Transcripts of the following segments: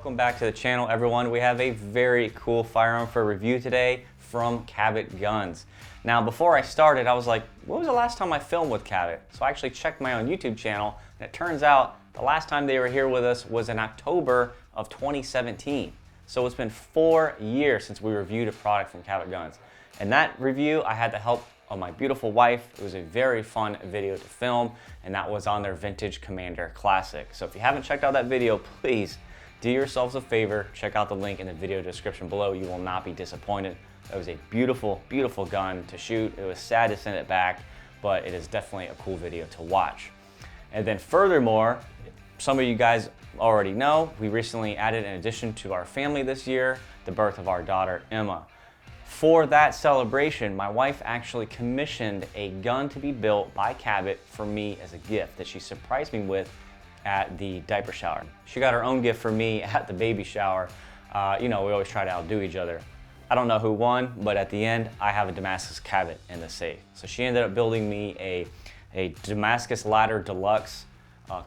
Welcome back to the channel, everyone. We have a very cool firearm for review today from Cabot Guns. Now, before I started, I was like, when was the last time I filmed with Cabot? So I actually checked my own YouTube channel, and it turns out the last time they were here with us was in October of 2017. So it's been 4 years since we reviewed a product from Cabot Guns. And that review, I had the help of my beautiful wife. It was a very fun video to film, and that was on their Vintage Commander Classic. So if you haven't checked out that video, please do yourselves a favor, check out the link in the video description below. You will not be disappointed. It was a beautiful, beautiful gun to shoot. It was sad to send it back, but it is definitely a cool video to watch. And then furthermore, some of you guys already know, we recently added an addition to our family this year, the birth of our daughter, Emma. For that celebration, my wife actually commissioned a gun to be built by Cabot for me as a gift that she surprised me with at the diaper shower. She got her own gift for me at the baby shower. You know, we always try to outdo each other. I don't know who won, but at the end, I have a Damascus Cabot in the safe. So she ended up building me a Damascus Slide Deluxe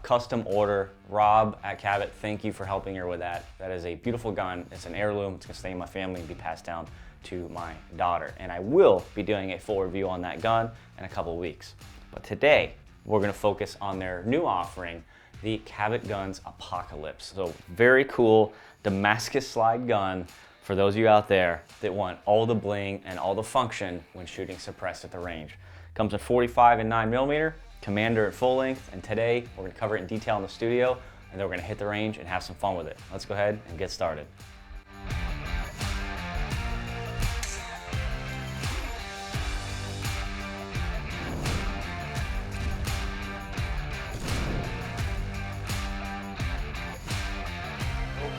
custom order. Rob at Cabot, thank you for helping her with that. That is a beautiful gun. It's an heirloom. It's gonna stay in my family and be passed down to my daughter. And I will be doing a full review on that gun in a couple of weeks. But today, we're gonna focus on their new offering, the Cabot Guns Apocalypse. So very cool Damascus Slide gun for those of you out there that want all the bling and all the function when shooting suppressed at the range. Comes in 45 and 9mm, Commander at full length, and today we're gonna cover it in detail in the studio, and then we're gonna hit the range and have some fun with it. Let's go ahead and get started.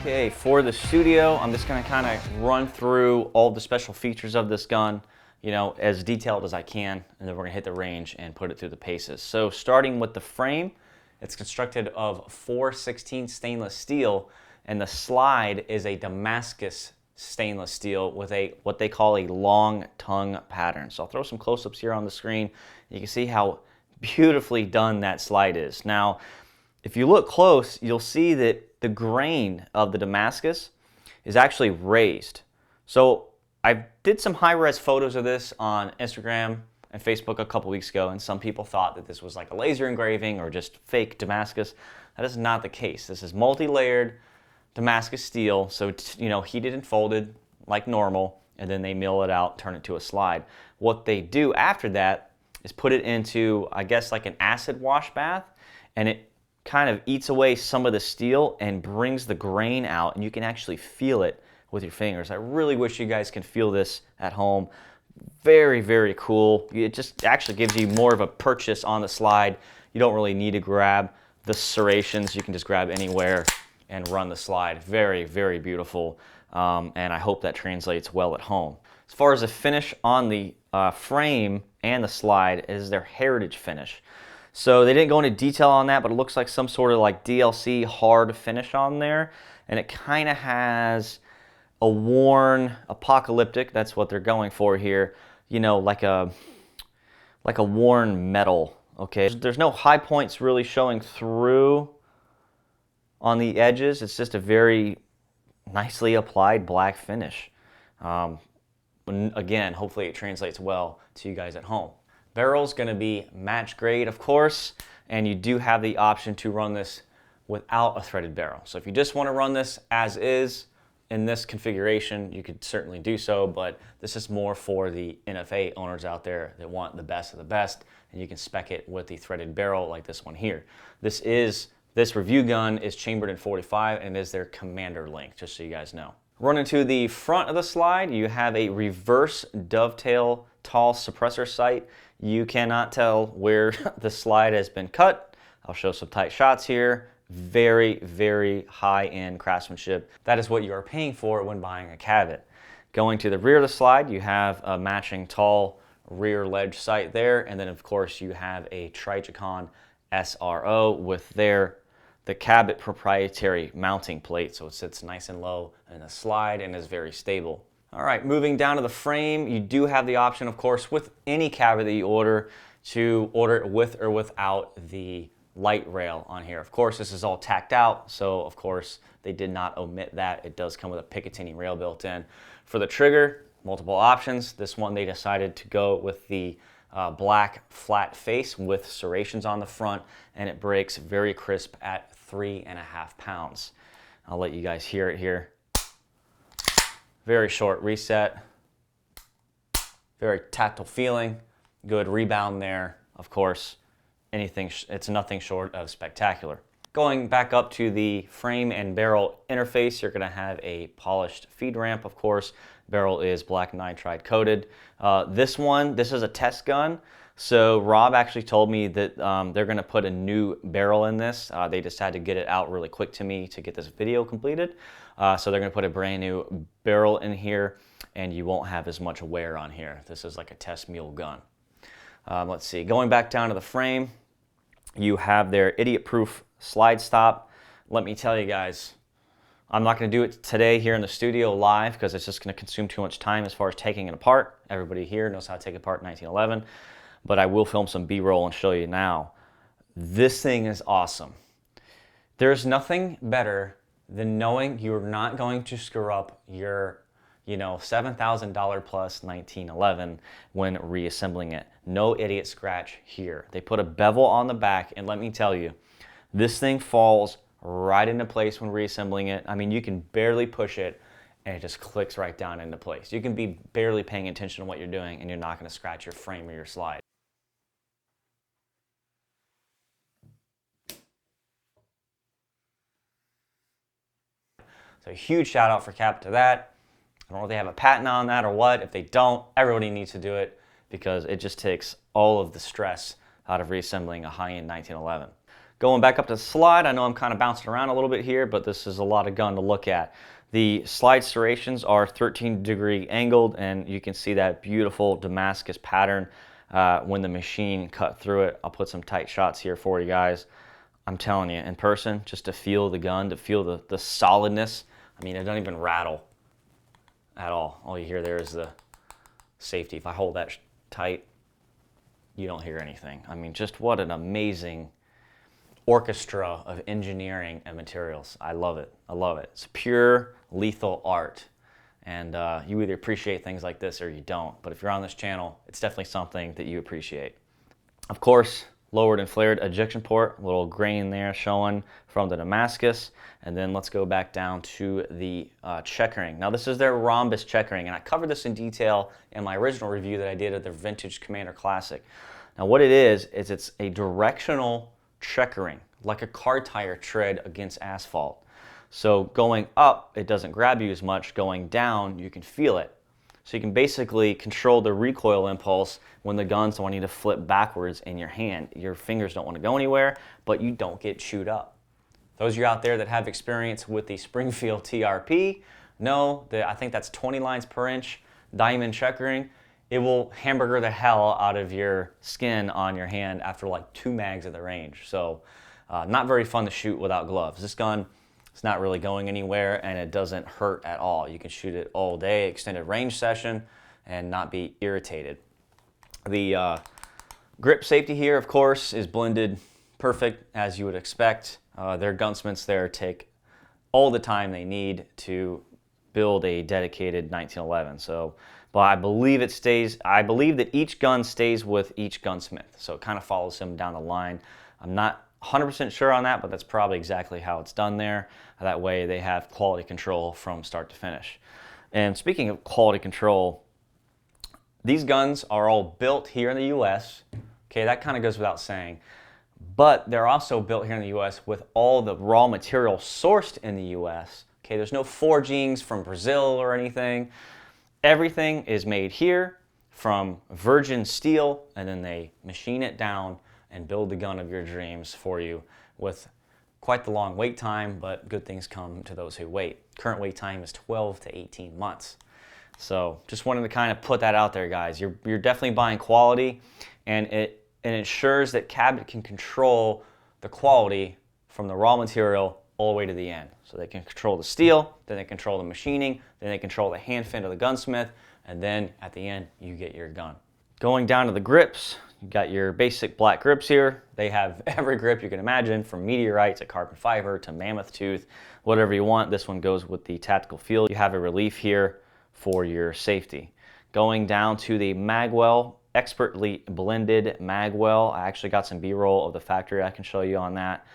Okay, for the studio, I'm just gonna kind of run through all the special features of this gun, you know, as detailed as I can, and then we're gonna hit the range and put it through the paces. So starting with the frame, it's constructed of 4/16 stainless steel, and the slide is a Damascus stainless steel with what they call a long tongue pattern. So I'll throw some close-ups here on the screen. You can see how beautifully done that slide is. Now, if you look close, you'll see that the grain of the Damascus is actually raised. So I did some high-res photos of this on Instagram and Facebook a couple weeks ago, and some people thought that this was like a laser engraving or just fake Damascus. That is not the case. This is multi-layered Damascus steel, so it's, you know, heated and folded like normal, and then they mill it out, turn it to a slide. What they do after that is put it into, I guess, like an acid wash bath, and it kind of eats away some of the steel and brings the grain out, and you can actually feel it with your fingers. I really wish you guys can feel this at home. Very, very cool. It just actually gives you more of a purchase on the slide. You don't really need to grab the serrations. You can just grab anywhere and run the slide. Very, very beautiful, and I hope that translates well at home. As far as the finish on the frame and the slide, is their heritage finish. So they didn't go into detail on that, but it looks like some sort of like DLC hard finish on there. And it kind of has a worn apocalyptic, that's what they're going for here, you know, like a worn metal, okay? There's no high points really showing through on the edges. It's just a very nicely applied black finish. Again, hopefully it translates well to you guys at home. Barrel's gonna be match grade, of course, and you do have the option to run this without a threaded barrel. So if you just wanna run this as is in this configuration, you could certainly do so, but this is more for the NFA owners out there that want the best of the best, and you can spec it with the threaded barrel like this one here. This review gun is chambered in 45 and is their Commander length, just so you guys know. Running to the front of the slide, you have a reverse dovetail tall suppressor sight. You cannot tell where the slide has been cut. I'll show some tight shots here. Very, very high-end craftsmanship. That is what you are paying for when buying a Cabot. Going to the rear of the slide, you have a matching tall rear ledge sight there, and then of course you have a Trijicon SRO with the Cabot proprietary mounting plate, so it sits nice and low in the slide and is very stable. All right, moving down to the frame, you do have the option, of course, with any Cabot that you order, to order it with or without the light rail on here. Of course, this is all tacked out, so of course they did not omit that. It does come with a Picatinny rail built in. For the trigger, multiple options. This one they decided to go with the black flat face with serrations on the front, and it breaks very crisp at 3.5 pounds. I'll let you guys hear it here. Very short reset, very tactile feeling, good rebound there. Of course, it's nothing short of spectacular. Going back up to the frame and barrel interface, you're gonna have a polished feed ramp, of course. Barrel is black nitride coated. This is a test gun. So Rob actually told me that they're gonna put a new barrel in this. They just had to get it out really quick to me to get this video completed. So they're gonna put a brand new barrel in here, and you won't have as much wear on here. This is like a test mule gun. Let's see, going back down to the frame, you have their idiot-proof slide stop. Let me tell you guys, I'm not going to do it today here in the studio live because it's just going to consume too much time as far as taking it apart. Everybody here knows how to take it apart in 1911, but I will film some B-roll and show you now. This thing is awesome. There's nothing better than knowing you're not going to screw up your $7,000 plus 1911 when reassembling it. No idiot scratch here. They put a bevel on the back, and let me tell you, this thing falls right into place when reassembling it. I mean, you can barely push it, and it just clicks right down into place. You can be barely paying attention to what you're doing, and you're not going to scratch your frame or your slide. So a huge shout out for Cabot to that. I don't know if they have a patent on that or what. If they don't, everybody needs to do it because it just takes all of the stress out of reassembling a high-end 1911. Going back up to the slide, I know I'm kind of bouncing around a little bit here, but this is a lot of gun to look at. The slide serrations are 13-degree angled, and you can see that beautiful Damascus pattern when the machine cut through it. I'll put some tight shots here for you guys. I'm telling you, in person, just to feel the gun, to feel the solidness. I mean, it doesn't even rattle at all. All you hear there is the safety. If I hold that tight, you don't hear anything. I mean, just what an amazing orchestra of engineering and materials. I love it. I love it. It's pure lethal art. And you either appreciate things like this or you don't. But if you're on this channel, it's definitely something that you appreciate. Of course, lowered and flared ejection port, a little grain there showing from the Damascus. And then let's go back down to the checkering. Now this is their rhombus checkering, and I covered this in detail in my original review that I did of their Vintage Commander Classic. Now what it is it's a directional checkering, like a car tire tread against asphalt. So going up, it doesn't grab you as much. Going down, you can feel it. So you can basically control the recoil impulse when the gun's wanting to flip backwards in your hand. Your fingers don't want to go anywhere, but you don't get chewed up. Those of you out there that have experience with the Springfield TRP know that I think that's 20 lines per inch diamond checkering. It will hamburger the hell out of your skin on your hand after like 2 mags at the range. So not very fun to shoot without gloves. This gun, it's not really going anywhere, and it doesn't hurt at all. You can shoot it all day, extended range session, and not be irritated. The grip safety here, of course, is blended perfect as you would expect. Their gunsmiths there take all the time they need to build a dedicated 1911. So, but I believe that each gun stays with each gunsmith. So it kind of follows him down the line. I'm not 100% sure on that, but that's probably exactly how it's done there. That way they have quality control from start to finish. And speaking of quality control, these guns are all built here in the US. Okay, that kind of goes without saying. But they're also built here in the US with all the raw material sourced in the US. Okay, there's no forgings from Brazil or anything. Everything is made here from virgin steel, and then they machine it down and build the gun of your dreams for you with quite the long wait time, but good things come to those who wait. Current wait time is 12 to 18 months. So just wanted to kind of put that out there, guys. You're definitely buying quality, and it ensures that Cabot can control the quality from the raw material all the way to the end. So they can control the steel, then they control the machining, then they control the hand fin of the gunsmith, and then at the end you get your gun. Going down to the grips, You got your basic black grips here. They have every grip you can imagine, from meteorite to carbon fiber to mammoth tooth, whatever you want. This one goes with the tactical feel. You have a relief here for your safety. Going down to the magwell, expertly blended magwell. I actually got some B-roll of the factory I can show you on that.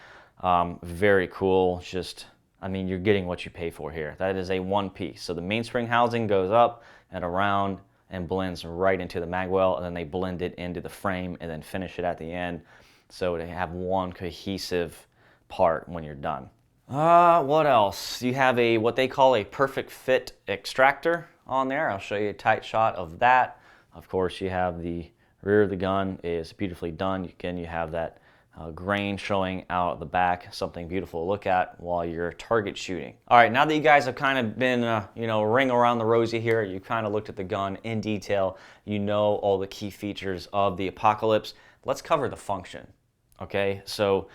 Very cool. Just, I mean, you're getting what you pay for here. That is a one piece. So the mainspring housing goes up and around and blends right into the magwell, and then they blend it into the frame and then finish it at the end, so they have one cohesive part when you're done. What else? You have a what they call a perfect fit extractor on there. I'll show you a tight shot of that. Of course, you have the rear of the gun is beautifully done. Again, you have that grain showing out the back, something beautiful to look at while you're target shooting. All right, now that you guys have kind of been, ring around the rosy here, you kind of looked at the gun in detail, you know all the key features of the Apocalypse. Let's cover the function, okay? So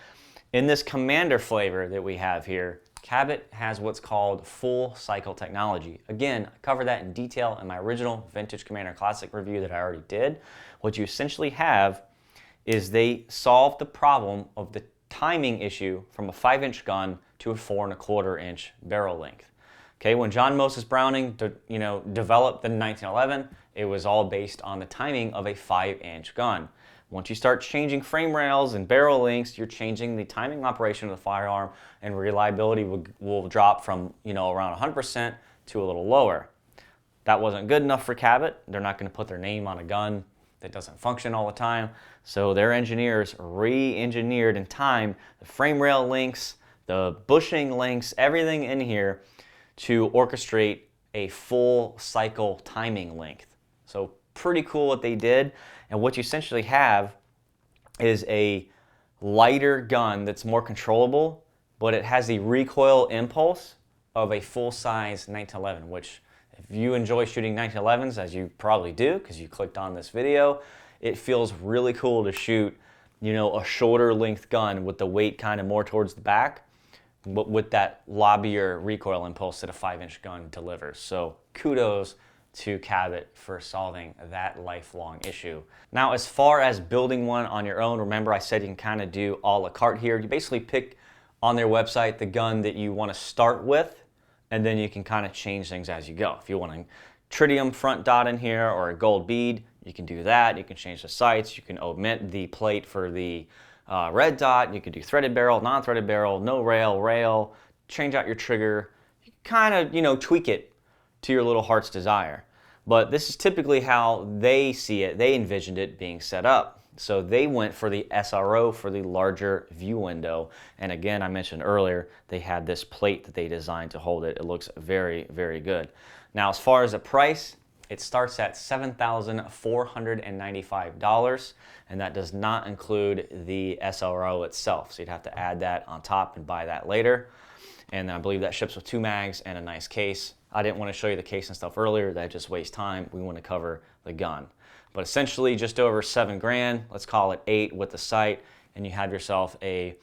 in this commander flavor that we have here, Cabot has what's called full cycle technology. Again, I covered that in detail in my original Vintage Commander Classic review that I already did. What you essentially have is they solved the problem of the timing issue from a 5-inch gun to a 4 1/4 inch barrel length. Okay, when John Moses Browning developed the 1911, it was all based on the timing of a 5-inch gun. Once you start changing frame rails and barrel lengths, you're changing the timing operation of the firearm, and reliability will drop from around 100% to a little lower. That wasn't good enough for Cabot. They're not going to put their name on a gun that doesn't function all the time. So their engineers re-engineered and timed the frame rail lengths, the bushing lengths, everything in here to orchestrate a full cycle timing length. So pretty cool what they did. And what you essentially have is a lighter gun that's more controllable, but it has the recoil impulse of a full-size 1911, which if you enjoy shooting 1911s, as you probably do because you clicked on this video, it feels really cool to shoot, a shorter length gun with the weight kind of more towards the back, but with that lobbier recoil impulse that a 5-inch gun delivers. So kudos to Cabot for solving that lifelong issue. Now, as far as building one on your own, remember I said you can kind of do a la carte here. You basically pick on their website the gun that you want to start with, and then you can kind of change things as you go. If you want a tritium front dot in here or a gold bead, you can do that. You can change the sights. You can omit the plate for the red dot. You can do threaded barrel, non-threaded barrel, no rail, rail, change out your trigger. You kind of, tweak it to your little heart's desire. But this is typically how they see it. They envisioned it being set up. So they went for the SRO for the larger view window. And again, I mentioned earlier, they had this plate that they designed to hold it. It looks very, very good. Now, as far as the price, it starts at $7,495, and that does not include the SRO itself. So you'd have to add that on top and buy that later. And I believe that ships with 2 mags and a nice case. I didn't want to show you the case and stuff earlier. That just wastes time. We want to cover the gun. But essentially just over $7 grand, let's call it 8 with the sight, and you have yourself a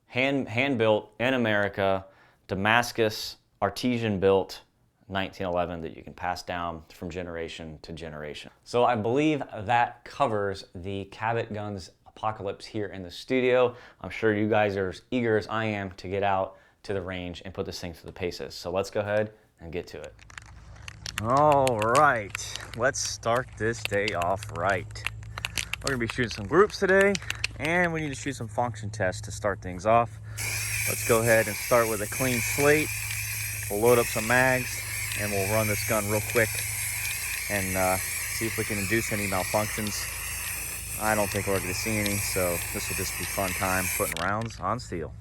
hand-built in America, Damascus artesian-built 1911 that you can pass down from generation to generation. So I believe that covers the Cabot Guns Apocalypse here in the studio. I'm sure you guys are as eager as I am to get out to the range and put this thing through the paces. So let's go ahead and get to it. All right, let's start this day off right. We're gonna be shooting some groups today, and we need to shoot some function tests to start things off. Let's go ahead and start with a clean slate. We'll load up some mags, and we'll run this gun real quick and see if we can induce any malfunctions. I don't think we're gonna see any, so this will just be fun time putting rounds on steel.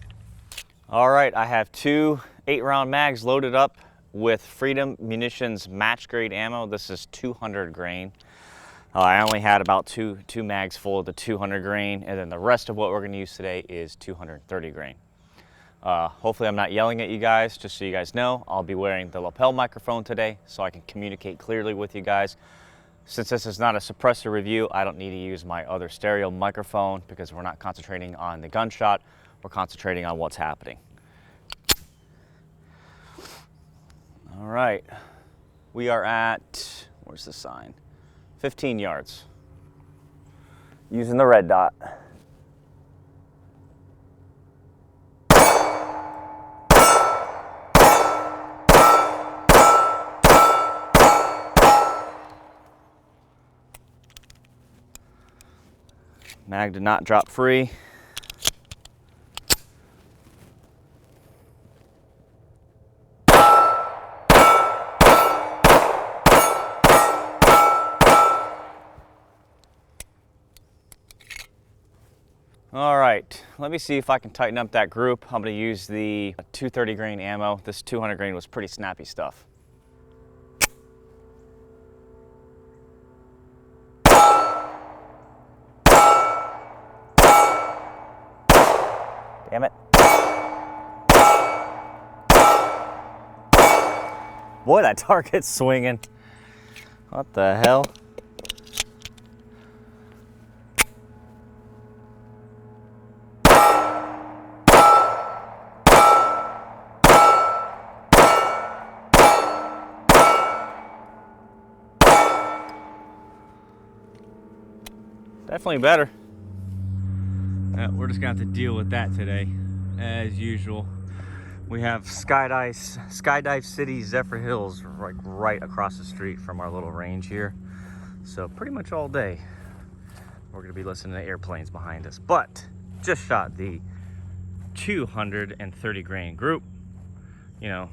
All right, I have 2 8-round mags loaded up with Freedom Munitions match grade ammo. This is 200 grain. I only had about two mags full of the 200 grain, and then the rest of what we're gonna use today is 230 grain. Hopefully I'm not yelling at you guys. Just so you guys know, I'll be wearing the lapel microphone today so I can communicate clearly with you guys. Since this is not a suppressor review, I don't need to use my other stereo microphone because we're not concentrating on the gunshot, we're concentrating on what's happening. All right, we are at, where's the sign? 15 yards. using the red dot. Mag did not drop free. All right, let me see if I can tighten up that group. I'm gonna use the 230 grain ammo. This 200 grain was pretty snappy stuff. Damn it. Boy, that target's swinging. What the hell? Definitely better. We're just gonna have to deal with that today, as usual. We have Skydive City, Zephyr Hills, like right across the street from our little range here. So pretty much all day, we're gonna be listening to airplanes behind us. But just shot the 230 grain group. You know,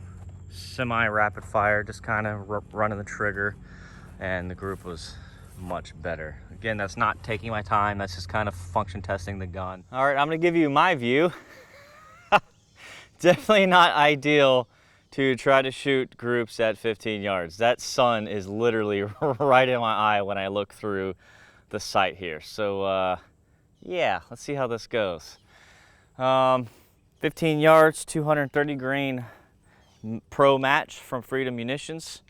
semi-rapid fire, just kind of running the trigger, and the group was much better. Again, that's not taking my time, that's just kind of function testing the gun. All right, I'm gonna give you my view. Definitely not ideal to try to shoot groups at 15 yards. That sun is literally right in my eye when I look through the sight here. So yeah, let's see how this goes. 15 yards, 230 grain pro match from Freedom Munitions.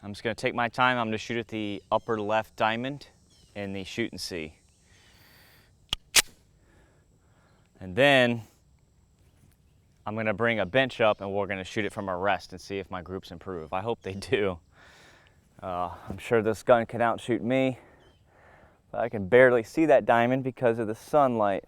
I'm just gonna take my time. I'm gonna shoot at the upper left diamond in the shoot and see. And then I'm gonna bring a bench up and we're gonna shoot it from a rest and see if my groups improve. I hope they do. I'm sure this gun can outshoot me, but I can barely see that diamond because of the sunlight.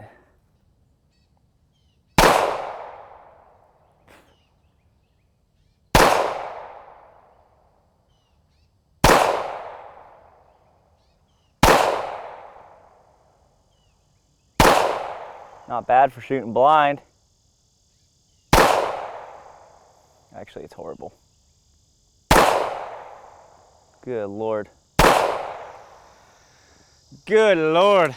Not bad for shooting blind. Actually, it's horrible. Good Lord. Good Lord.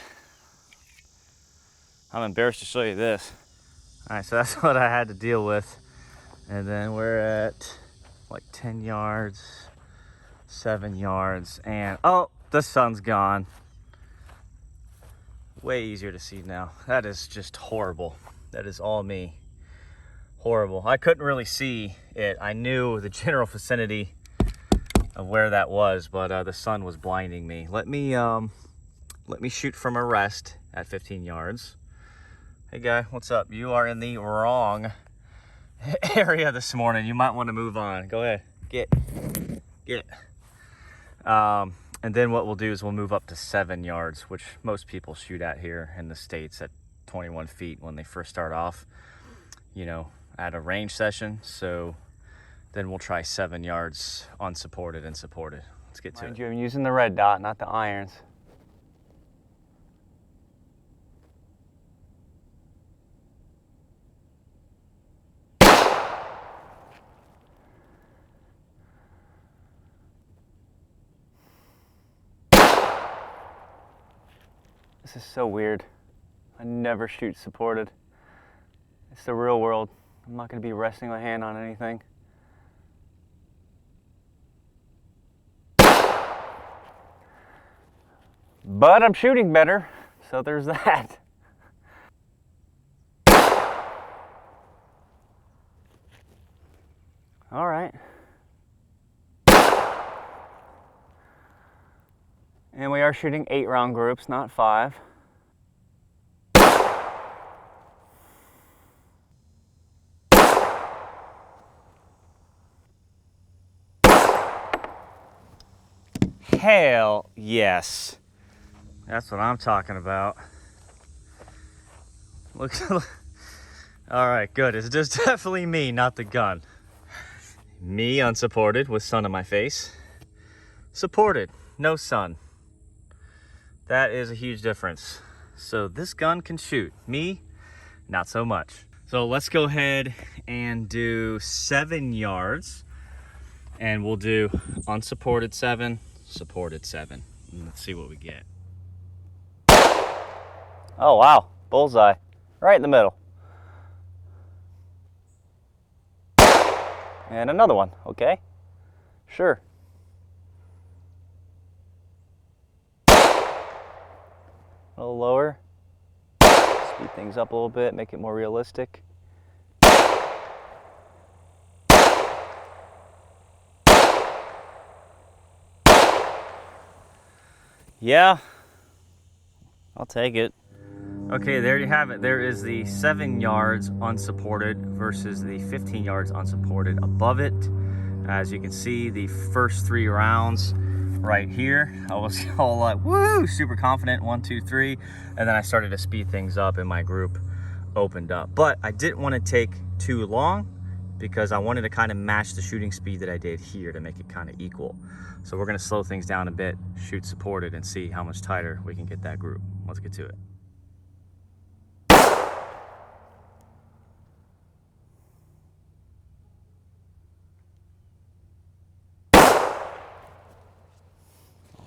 I'm embarrassed to show you this. All right, so that's what I had to deal with. And then we're at like 10 yards, 7 yards, and oh, the sun's gone. Way easier to see now. That is just horrible. That is all me. Horrible. I couldn't really see it. I knew the general vicinity of where that was, but the sun was blinding me. Let me shoot from a rest at 15 yards. Hey guy, what's up? You are in the wrong area this morning. You might want to move on. Go ahead. Get. And then what we'll do is we'll move up to 7 yards, which most people shoot at here in the States at 21 feet when they first start off, you know, at a range session. So then we'll try 7 yards unsupported and supported. Let's get to it. I'm using the red dot, not the irons. This is so weird. I never shoot supported. It's the real world. I'm not going to be resting my hand on anything. But I'm shooting better, so there's that. All right. And we are shooting 8-round groups, not 5. Hell yes. That's what I'm talking about. Looks. All right, good. It's just definitely me, not the gun. Me unsupported with sun on my face. Supported, no sun. That is a huge difference. So this gun can shoot. Me, not so much. So let's go ahead and do 7 yards. And we'll do unsupported 7, supported 7. And let's see what we get. Oh wow, bullseye. Right in the middle. And another one, okay. Sure. A little lower. Speed things up a little bit, make it more realistic. Yeah, I'll take it. Okay, there you have it. There is the 7 yards unsupported versus the 15 yards unsupported above it. As you can see, the first 3 rounds right here, I was all like, woo, super confident, 1, 2, 3. And then I started to speed things up and my group opened up. But I didn't want to take too long because I wanted to kind of match the shooting speed that I did here to make it kind of equal. So we're gonna slow things down a bit, shoot supported, and see how much tighter we can get that group. Let's get to it.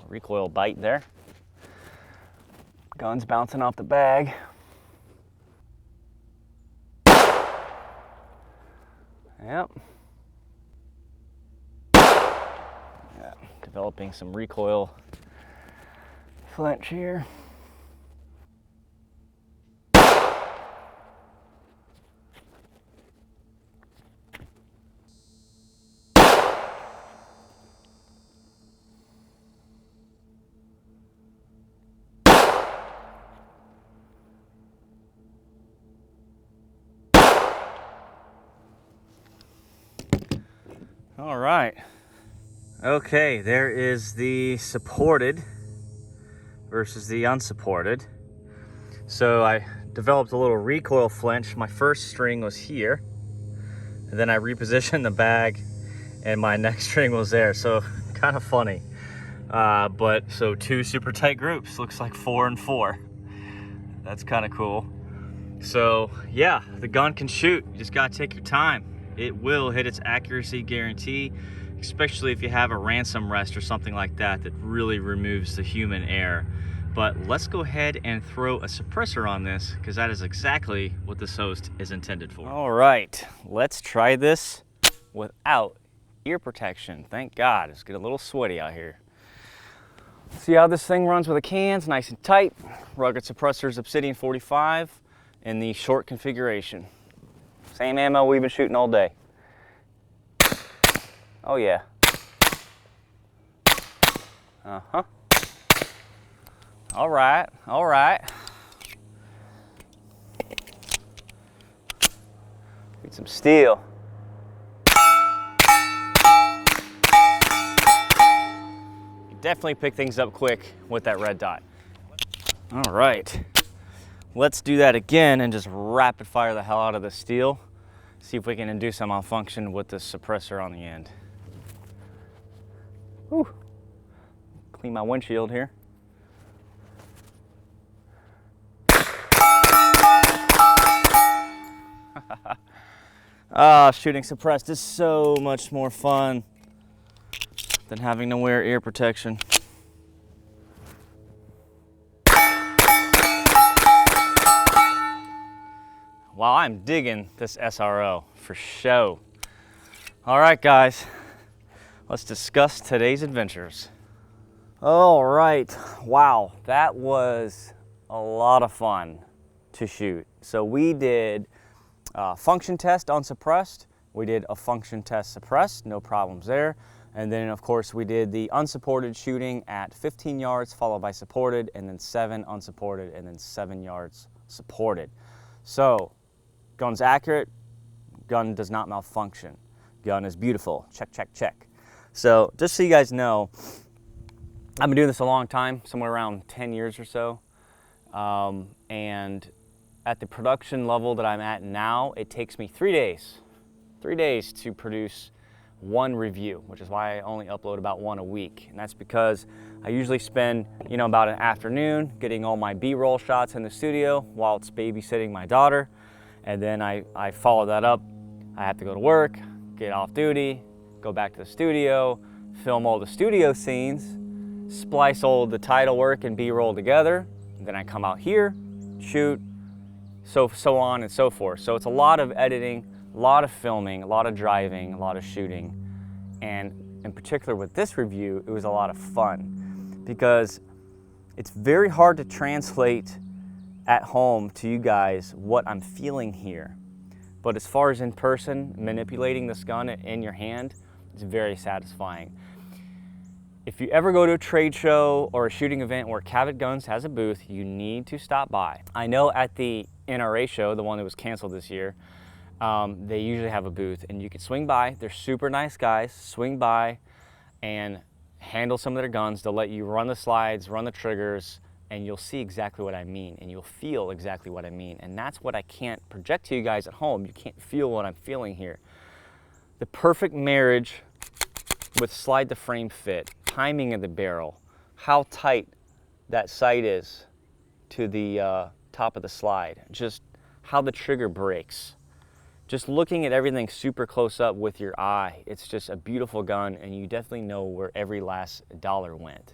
Recoil bite there. Gun's bouncing off the bag. Yep. Yeah, developing some recoil flinch here. All right. Okay, there is the supported versus the unsupported. So I developed a little recoil flinch. My first string was here, and then I repositioned the bag and my next string was there. So kind of funny. But so 2 super tight groups, looks like 4 and 4. That's kind of cool. So yeah, the gun can shoot. You just gotta take your time. It will hit its accuracy guarantee, especially if you have a ransom rest or something like that that really removes the human error. But let's go ahead and throw a suppressor on this because that is exactly what this host is intended for. All right, let's try this without ear protection. Thank God, it's getting a little sweaty out here. See how this thing runs with the cans, nice and tight. Rugged suppressors, Obsidian 45 in the short configuration. Same ammo we've been shooting all day. Oh yeah. Uh-huh. All right, all right. Get some steel. You definitely pick things up quick with that red dot. All right. Let's do that again and just rapid fire the hell out of the steel. See if we can induce some malfunction with the suppressor on the end. Whew. Clean my windshield here. Shooting suppressed is so much more fun than having to wear ear protection. Wow, I'm digging this SRO for show. All right, guys, let's discuss today's adventures. All right, wow, that was a lot of fun to shoot. So we did a function test unsuppressed. We did a function test suppressed, no problems there. And then of course we did the unsupported shooting at 15 yards followed by supported, and then 7 unsupported, and then 7 yards supported. So gun's accurate, gun does not malfunction. Gun is beautiful, check, check, check. So just so you guys know, I've been doing this a long time, somewhere around 10 years or so. And at the production level that I'm at now, it takes me 3 days. 3 days to produce one review, which is why I only upload about one a week. And that's because I usually spend, about an afternoon getting all my B-roll shots in the studio while it's babysitting my daughter. And then I follow that up. I have to go to work, get off duty, go back to the studio, film all the studio scenes, splice all the title work and B-roll together. And then I come out here, shoot, so on and so forth. So it's a lot of editing, a lot of filming, a lot of driving, a lot of shooting. And in particular with this review, it was a lot of fun because it's very hard to translate at home to you guys what I'm feeling here. But as far as in person, manipulating this gun in your hand, it's very satisfying. If you ever go to a trade show or a shooting event where Cabot Guns has a booth, you need to stop by. I know at the NRA show, the one that was canceled this year, they usually have a booth and you can swing by. They're super nice guys. Swing by and handle some of their guns. They'll let you run the slides, run the triggers, and you'll see exactly what I mean and you'll feel exactly what I mean. And that's what I can't project to you guys at home. You can't feel what I'm feeling here. The perfect marriage with slide to frame fit, timing of the barrel, how tight that sight is to the top of the slide, just how the trigger breaks. Just looking at everything super close up with your eye, it's just a beautiful gun and you definitely know where every last dollar went.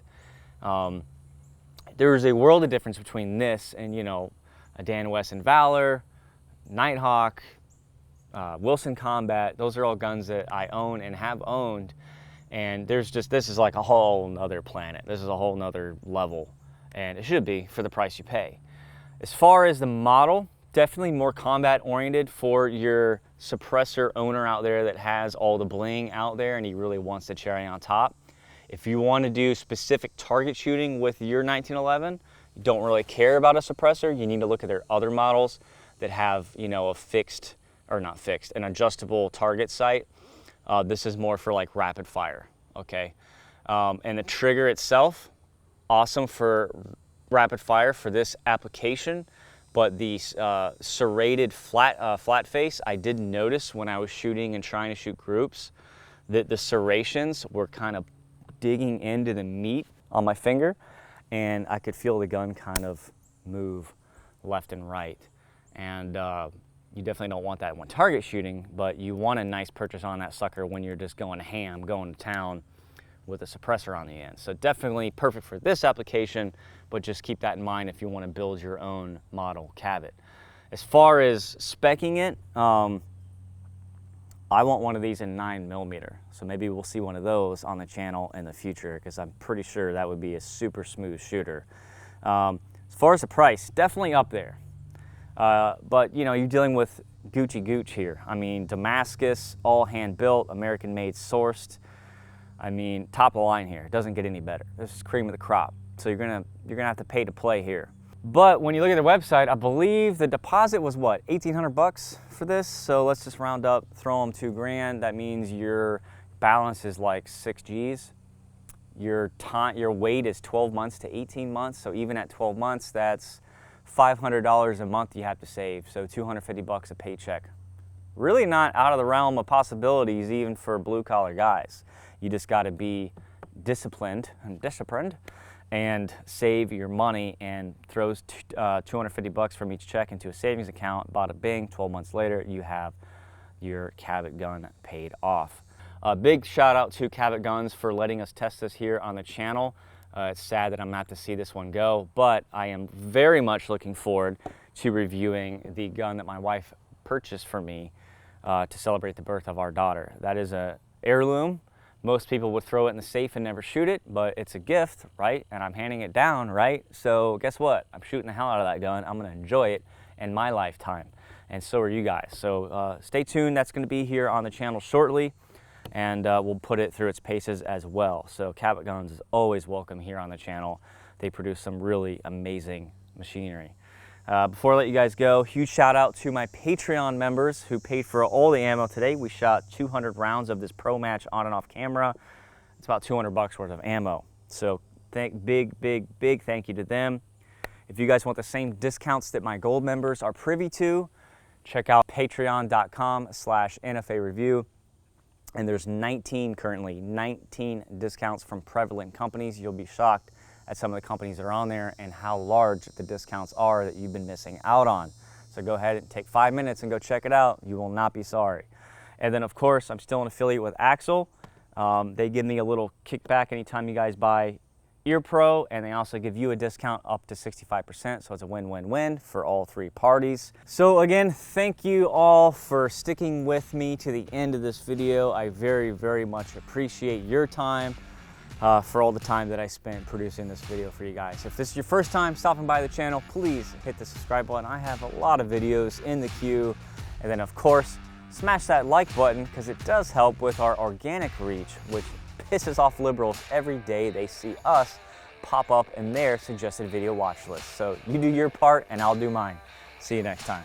There is a world of difference between this and, a Dan Wesson Valor, Nighthawk, Wilson Combat. Those are all guns that I own and have owned. And this is like a whole nother planet. This is a whole nother level. And it should be for the price you pay. As far as the model, definitely more combat oriented for your suppressor owner out there that has all the bling out there and he really wants the cherry on top. If you want to do specific target shooting with your 1911, you don't really care about a suppressor, you need to look at their other models that have, a fixed, or not fixed, an adjustable target sight. This is more for like rapid fire, okay? And the trigger itself, awesome for rapid fire for this application, but the serrated flat face, I did notice when I was shooting and trying to shoot groups that the serrations were kind of digging into the meat on my finger, and I could feel the gun kind of move left and right. And you definitely don't want that when target shooting, but you want a nice purchase on that sucker when you're just going ham, going to town with a suppressor on the end. So definitely perfect for this application, but just keep that in mind if you want to build your own model Cabot. As far as speccing it, I want one of these in 9mm, so maybe we'll see one of those on the channel in the future because I'm pretty sure that would be a super smooth shooter. As far as the price, definitely up there. But you're dealing with Gucci Gooch here. I mean, Damascus, all hand built, American made, sourced. I mean, top of the line here. It doesn't get any better. This is cream of the crop. So you're gonna have to pay to play here. But when you look at the website, I believe the deposit was what, 1,800 bucks for this? So let's just round up, throw them $2,000. That means your balance is like 6 G's. Your wait is 12 months to 18 months. So even at 12 months, that's $500 a month you have to save. So 250 bucks a paycheck. Really not out of the realm of possibilities even for blue collar guys. You just got to be disciplined and save your money and throws 250 bucks from each check into a savings account. Bada bing, 12 months later, you have your Cabot gun paid off. A big shout out to Cabot Guns for letting us test this here on the channel. It's sad that I'm not to see this one go, but I am very much looking forward to reviewing the gun that my wife purchased for me to celebrate the birth of our daughter. That is an heirloom. Most people would throw it in the safe and never shoot it, but it's a gift, right? And I'm handing it down, right? So guess what? I'm shooting the hell out of that gun. I'm gonna enjoy it in my lifetime. And so are you guys. So stay tuned. That's gonna be here on the channel shortly. And we'll put it through its paces as well. So Cabot Guns is always welcome here on the channel. They produce some really amazing machinery. Before I let you guys go, huge shout out to my Patreon members who paid for all the ammo today. We shot 200 rounds of this Pro Match on and off camera. It's about 200 bucks worth of ammo. So Big thank you to them. If you guys want the same discounts that my gold members are privy to, check out patreon.com/NFA review. And there's currently 19 discounts from prevalent companies. You'll be shocked at some of the companies that are on there and how large the discounts are that you've been missing out on. So go ahead and take 5 minutes and go check it out. You will not be sorry. And then of course, I'm still an affiliate with Axle. They give me a little kickback anytime you guys buy Ear Pro, and they also give you a discount up to 65%, so it's a win-win-win for all three parties. So again, thank you all for sticking with me to the end of this video. I very much appreciate your time, for all the time that I spent producing this video for you guys. If this is your first time stopping by the channel, please hit the subscribe button. I have a lot of videos in the queue. And then of course, smash that like button because it does help with our organic reach, which pisses off liberals every day they see us pop up in their suggested video watch list. So you do your part and I'll do mine. See you next time.